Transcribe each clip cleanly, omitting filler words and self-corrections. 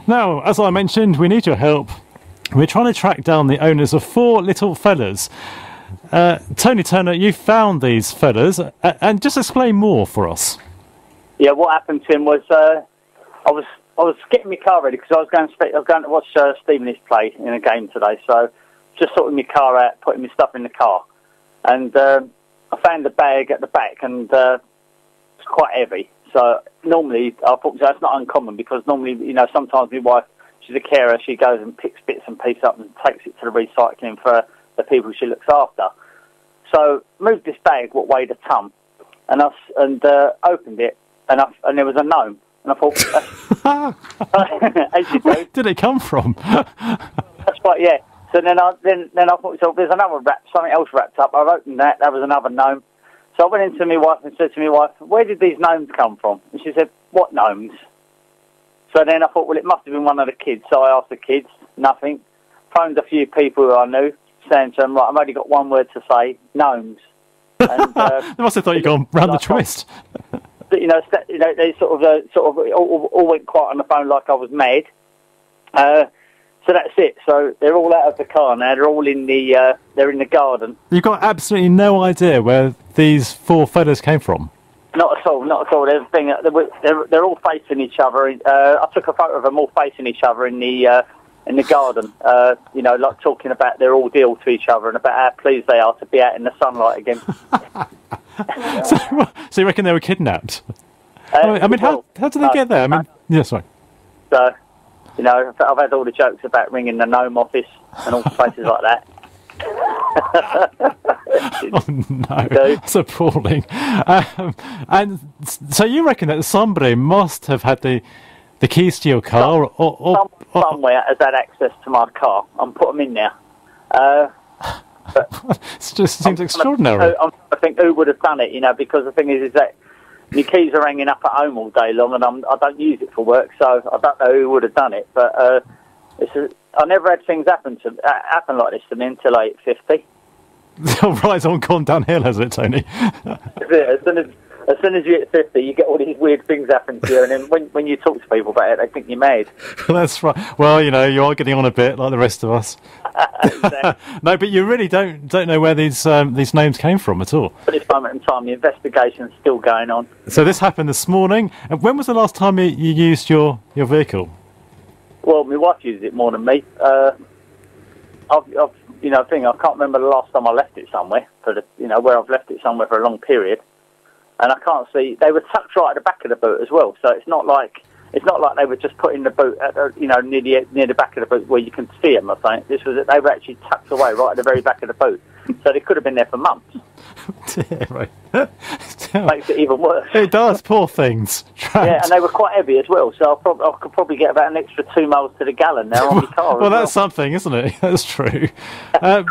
Now, as I mentioned, we need your help. We're trying to track down the owners of 4 little fellas. Tony Turner, you found these fellas, and just explain more for us. Yeah, what happened, Tim, was I was getting my car ready because I was going to watch Stevenage play in a game today. So just sorting my car out, putting my stuff in the car, and I found the bag at the back, and it's quite heavy. So normally, I thought that's not uncommon because normally, sometimes my wife, she's a carer, she goes and picks bits and pieces up and takes it to the recycling for the people she looks after. So moved this bag, what weighed a ton, and opened it, and there was a gnome, and I thought, as you do. Where did it come from? That's right, yeah. So then I thought, so there's another something else wrapped up. I opened that. That was another gnome. So I went into my wife and said to my wife, "Where did these gnomes come from?" And she said, "What gnomes?" So then I thought, well, it must have been one of the kids. So I asked the kids, nothing. Phoned a few people who I knew, saying to them, "Right, I've only got one word to say: gnomes." And, they must have thought you'd gone round the twist. They sort of all went quiet on the phone like I was mad. So that's it. So they're all out of the car now. They're all in the garden. You've got absolutely no idea where these 4 fellas came from. Not at all. Not at all. They're all facing each other. I took a photo of them all facing eso other in the garden. Like talking about their ordeal to each other and about how pleased they are to be out in the sunlight again. So you reckon they were kidnapped? How did they get there? Yeah, sorry. So, I've had all the jokes about ringing the gnome office and all places like that. Oh no, that's appalling. And so you reckon that somebody must have had the keys to your car, or somewhere has had access to my car and put them in there. It just seems extraordinary. I think who would have done it, because the thing is that my keys are hanging up at home all day long, and I don't use it for work, so I don't know who would have done it. But I never had things happen like this to me until I hit 50. Oh, right, it's all gone downhill, has it, Tony? As soon as you hit 50, you get all these weird things happen to you, and then when you talk to people about it, they think you're mad. Well, that's right. Well, you are getting on a bit like the rest of us. No, but you really don't know where these names came from at all. At this moment in time, the investigation's still going on. So this happened this morning. And when was the last time you used your vehicle? Well, my wife uses it more than me. I can't remember the last time I left it somewhere where I've left it somewhere for a long period. And I can't see. They were tucked right at the back of the boot as well. So it's not like they were just put in the boot, near the back of the boot where you can see them. I think they were actually tucked away right at the very back of the boot. So they could have been there for months. Right. Makes it even worse. It does. Poor things. Trapped. Yeah, and they were quite heavy as well. So I could probably get about an extra 2 miles to the gallon now on my car. Well, that's something, isn't it? That's true. Can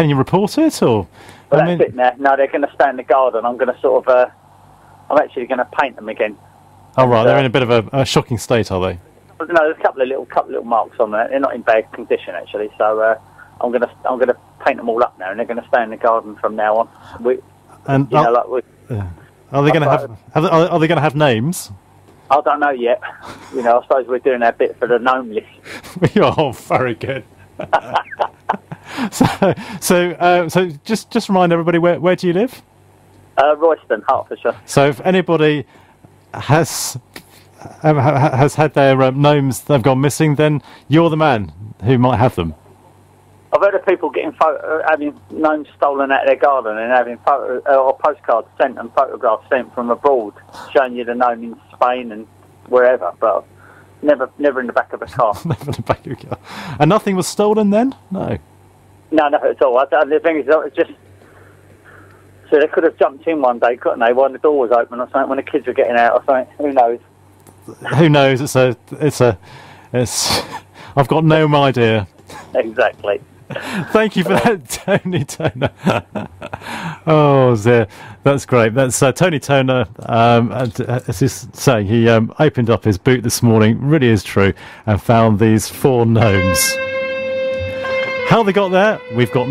you report it or? Well, that's it now. No, they're going to stay in the garden. I'm going to I'm actually going to paint them again. Oh, right. They're in a bit of a shocking state, are they? No, there's a couple of little marks on there. They're not in bad condition, actually. So I'm going to paint them all up now, and they're going to stay in the garden from now on. Are they going to have names? I don't know yet. I suppose we're doing our bit for the gnome list. Oh, very good. So just remind everybody, where do you live? Royston, Hertfordshire. So if anybody has had their gnomes, they've gone missing, then you're the man who might have them. I've heard of people having gnomes stolen out of their garden and having or postcards sent and photographs sent from abroad showing you the gnome in Spain and wherever, but never in the back of a car. Never in the back of a car. And nothing was stolen then? No. No, not at all. The thing is, it's just so they could have jumped in one day, couldn't they? When the door was open or something, when the kids were getting out or something. Who knows? Who knows? It's. I've got no idea. Exactly. Thank you for that, Tony Turner. Oh, dear. That's great. That's Tony Turner, as he's saying, he opened up his boot this morning, really is true, and found these 4 gnomes. How they got there, we've got